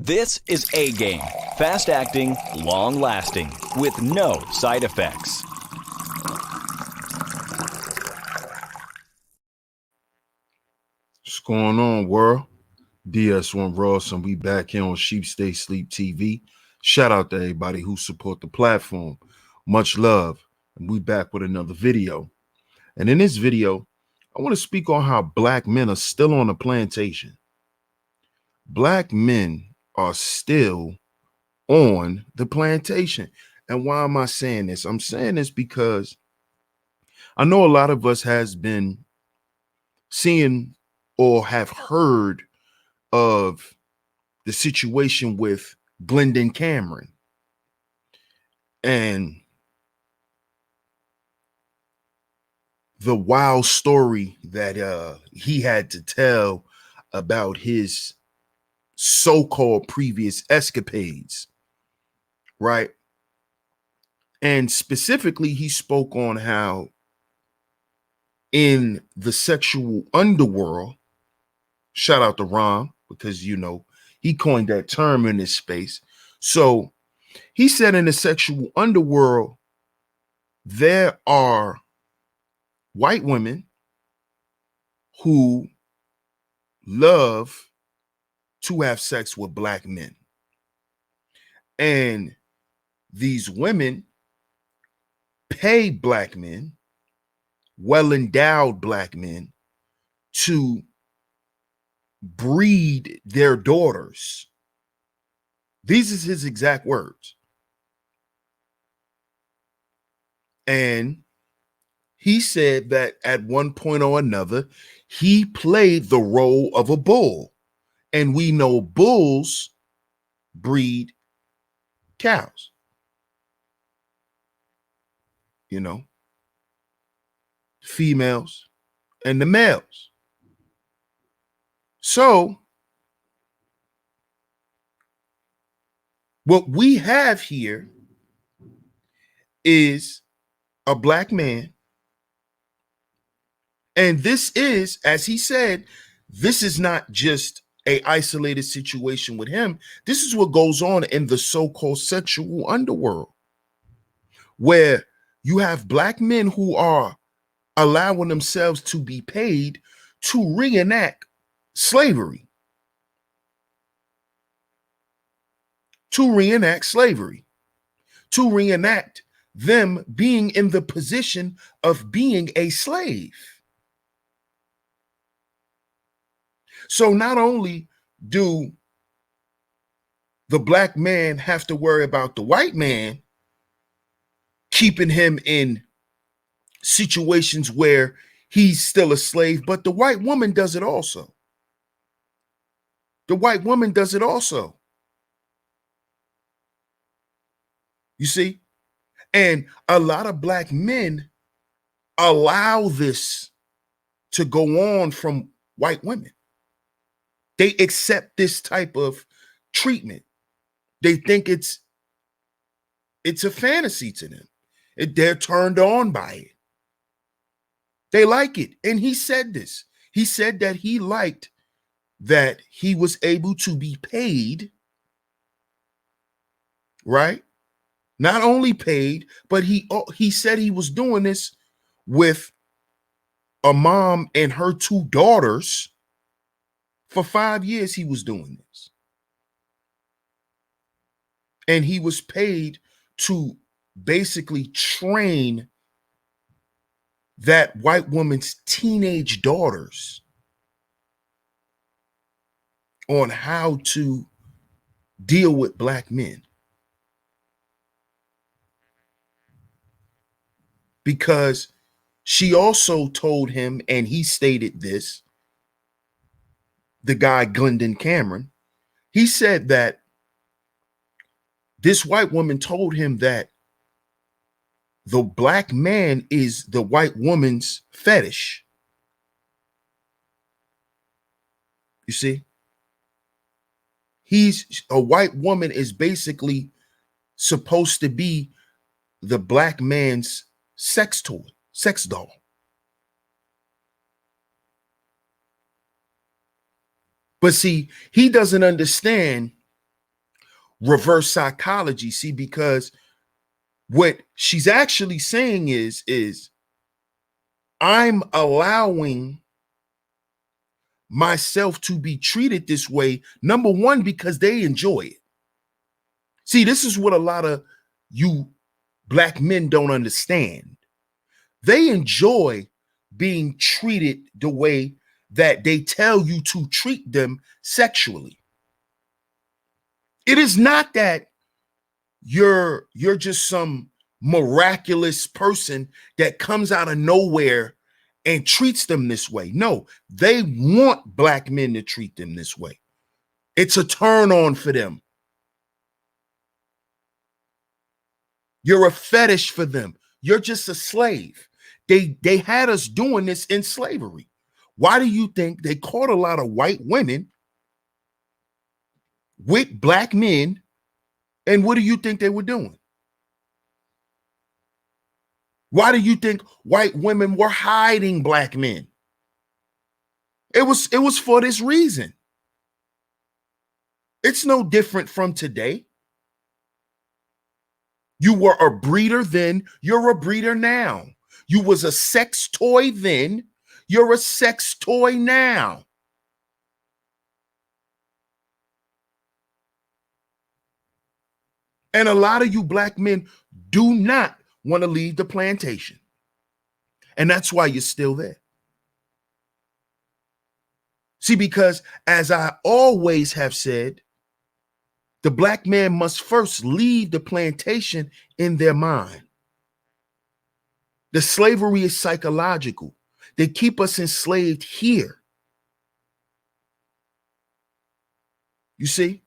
This is A Game. Fast acting, long lasting, with no side effects. What's going on, world? DS1 Ross, and we back here on SHEEPSTAYSLEEPTV. Shout out to everybody who support the platform. Much love. And we back with another video. And in this video, I want to speak on how black men are still on the plantation. Black men are still on the plantation. And why am I saying this? I'm saying this because I know a lot of us has been seeing or have heard of the situation with Glendon Cameron and the wild story that he had to tell about his so-called previous escapades, right? And specifically, he spoke on how in the sexual underworld, shout out to Ron, because, you know, he coined that term in this space. So he said in the sexual underworld, there are white women who love to have sex with black men. And these women pay black men, well-endowed black men, to breed their daughters. These is his exact words. And he said that at one point or another, he played the role of a bull. And we know bulls breed cows. You know, females and the males. So what we have here is a black man. And this is, as he said, this is not just an isolated situation with him. This is what goes on in the so-called sexual underworld, where you have black men who are allowing themselves to be paid to reenact slavery. To reenact them being in the position of being a slave. So not only do the black man have to worry about the white man keeping him in situations where he's still a slave, but the white woman does it also. The white woman does it also. You see? And a lot of black men allow this to go on from white women. They accept this type of treatment. They think it's a fantasy to them. They're turned on by it. They like it. And he said this. He said that he liked that he was able to be paid, right? Not only paid, but he said he was doing this with a mom and her two daughters. For 5 years, he was doing this. And he was paid to basically train that white woman's teenage daughters on how to deal with black men. Because she also told him, and he stated this, the guy Glendon Cameron, he said that this white woman told him that the black man is the white woman's fetish. You see? A white woman is basically supposed to be the black man's sex toy, sex doll. But see, he doesn't understand reverse psychology. See, because what she's actually saying is I'm allowing myself to be treated this way. Number one, because they enjoy it. See, this is what a lot of you black men don't understand. They enjoy being treated the way that they tell you to treat them sexually. It is not that you're just some miraculous person that comes out of nowhere and treats them this way. No, they want black men to treat them this way. It's a turn on for them. You're a fetish for them. You're just a slave. They had us doing this in slavery. Why do you think they caught a lot of white women with black men? And what do you think they were doing? Why do you think white women were hiding black men? It was for this reason. It's no different from today. You were a breeder then, you're a breeder now. You was a sex toy then, you're a sex toy now. And a lot of you black men do not want to leave the plantation. And that's why you're still there. See, because as I always have said, the black man must first leave the plantation in their mind. The slavery is psychological. They keep us enslaved here. You see?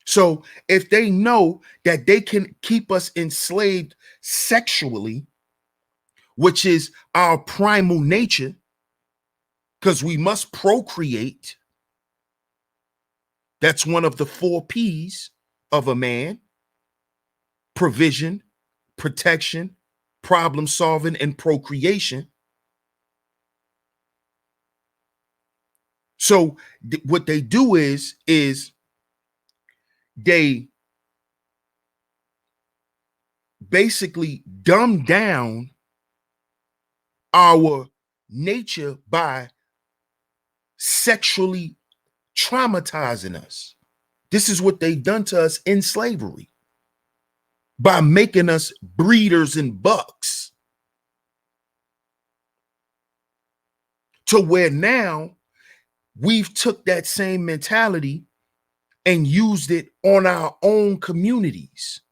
So if they know that they can keep us enslaved sexually, which is our primal nature, because we must procreate. That's one of the 4 P's of a man: provision, protection, problem solving, and procreation. So what they do is they basically dumb down our nature by sexually traumatizing us. This is what they've done to us in slavery by making us breeders and bucks, to where now we've took that same mentality and used it on our own communities.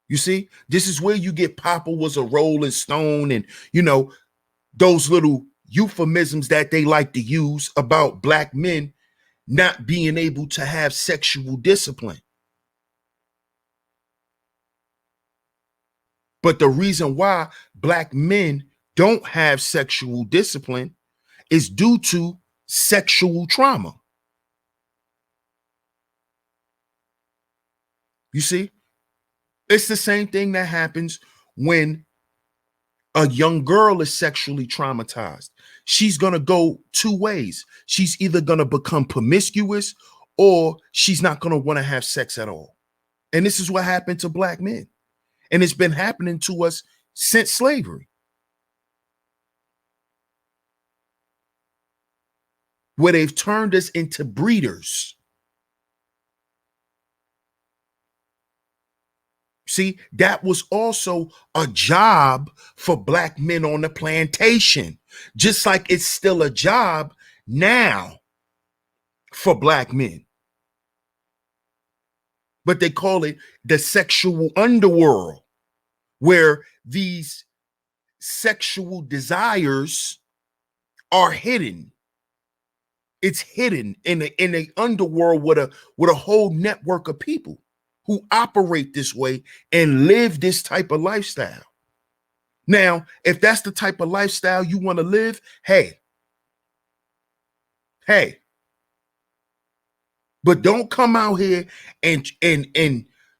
You see, this is where you get Papa was a Rolling Stone, and those little euphemisms that they like to use about black men not being able to have sexual discipline. But the reason why black men don't have sexual discipline is due to sexual trauma. You see, it's the same thing that happens when a young girl is sexually traumatized. She's going to go 2 ways. She's either going to become promiscuous, or she's not going to want to have sex at all. And this is what happened to black men. And it's been happening to us since slavery, where they've turned us into breeders. See, that was also a job for black men on the plantation, just like it's still a job now for black men. But they call it the sexual underworld, where these sexual desires are hidden. It's hidden in the underworld with a whole network of people who operate this way and live this type of lifestyle. Now, if that's the type of lifestyle you want to live, hey. But don't come out here and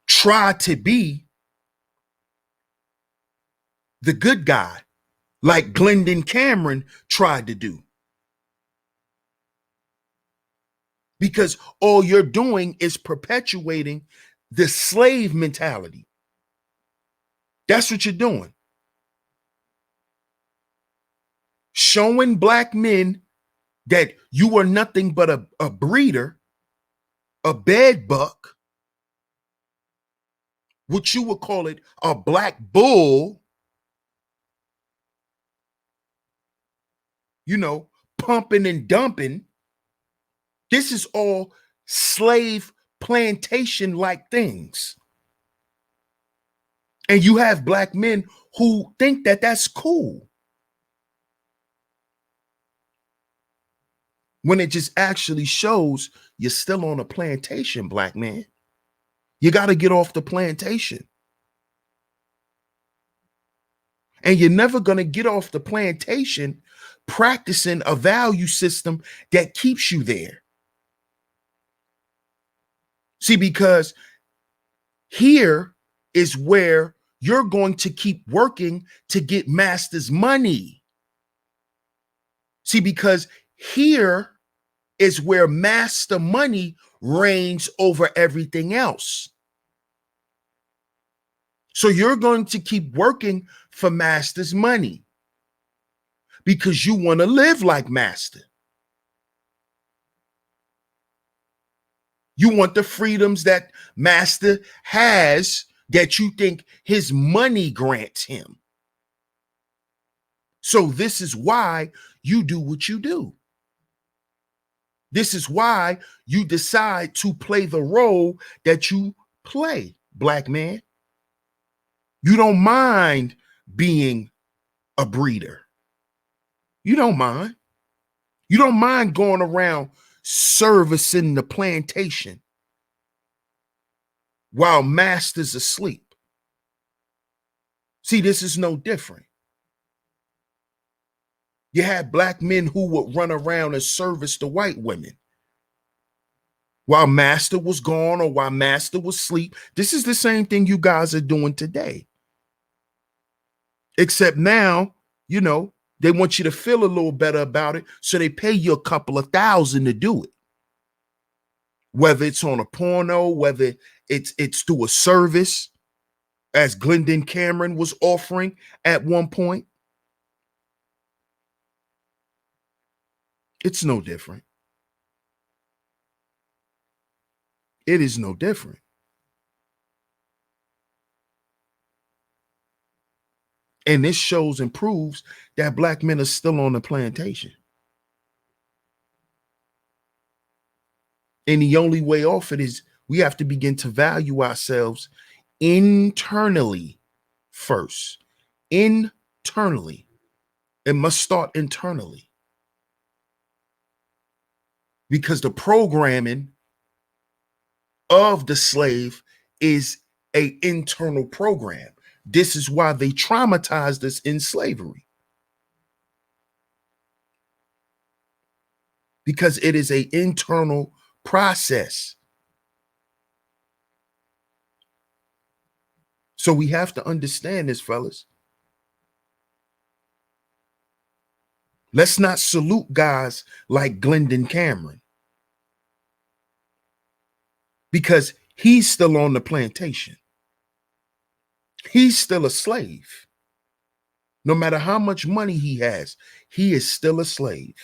try to be the good guy like Glendon Cameron tried to do. Because all you're doing is perpetuating the slave mentality. That's what you're doing. Showing black men that you are nothing but a breeder, a bed buck, what you would call it, a black bull, pumping and dumping. This is all slave plantation-like things. And you have black men who think that that's cool, when it just actually shows you're still on a plantation, black man. You got to get off the plantation. And you're never going to get off the plantation practicing a value system that keeps you there. See, because here is where you're going to keep working to get master's money. See, because here is where master money reigns over everything else. So you're going to keep working for master's money because you want to live like master. You want the freedoms that master has that you think his money grants him. So this is why you do what you do. This is why you decide to play the role that you play, black man. You don't mind being a breeder. You don't mind. You don't mind going around servicing the plantation while master's asleep. See, this is no different. You had black men who would run around and service the white women while master was gone or while master was asleep. This is the same thing you guys are doing today. Except now, they want you to feel a little better about it, so they pay you a couple of $1,000 to do it. Whether it's on a porno, whether it's through a service, as Glendon Cameron was offering at one point. It's no different. It is no different. And this shows and proves that black men are still on the plantation. And the only way off it is we have to begin to value ourselves internally first. Internally. It must start internally. Because the programming of the slave is an internal program. This is why they traumatized us in slavery. Because it is an internal process. So we have to understand this, fellas. Let's not salute guys like Glendon Cameron, because he's still on the plantation. He's still a slave. No matter how much money he has, he is still a slave.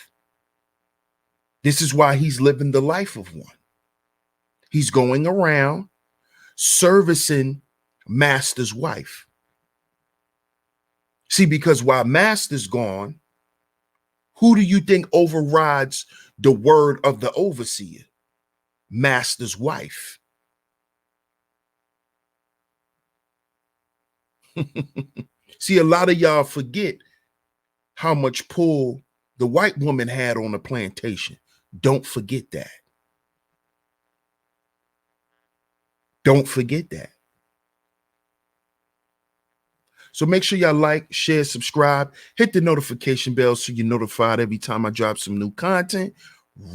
This is why he's living the life of one. He's going around servicing master's wife. See, because while master's gone, who do you think overrides the word of the overseer? Master's wife. See, a lot of y'all forget how much pull the white woman had on the plantation. Don't forget that. Don't forget that. So make sure y'all like, share, subscribe, hit the notification bell so you're notified every time I drop some new content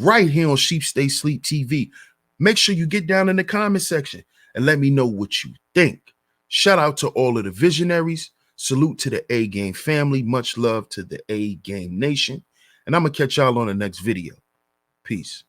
right here on Sheep Stay Sleep TV. Make sure you get down in the comment section and let me know what you think. Shout out to all of the visionaries. Salute to the A Game family. Much love to the A Game Nation. And I'm going to catch y'all on the next video. Peace.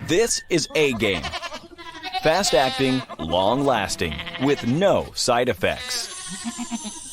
This is A Game. Fast acting, long lasting, with no side effects.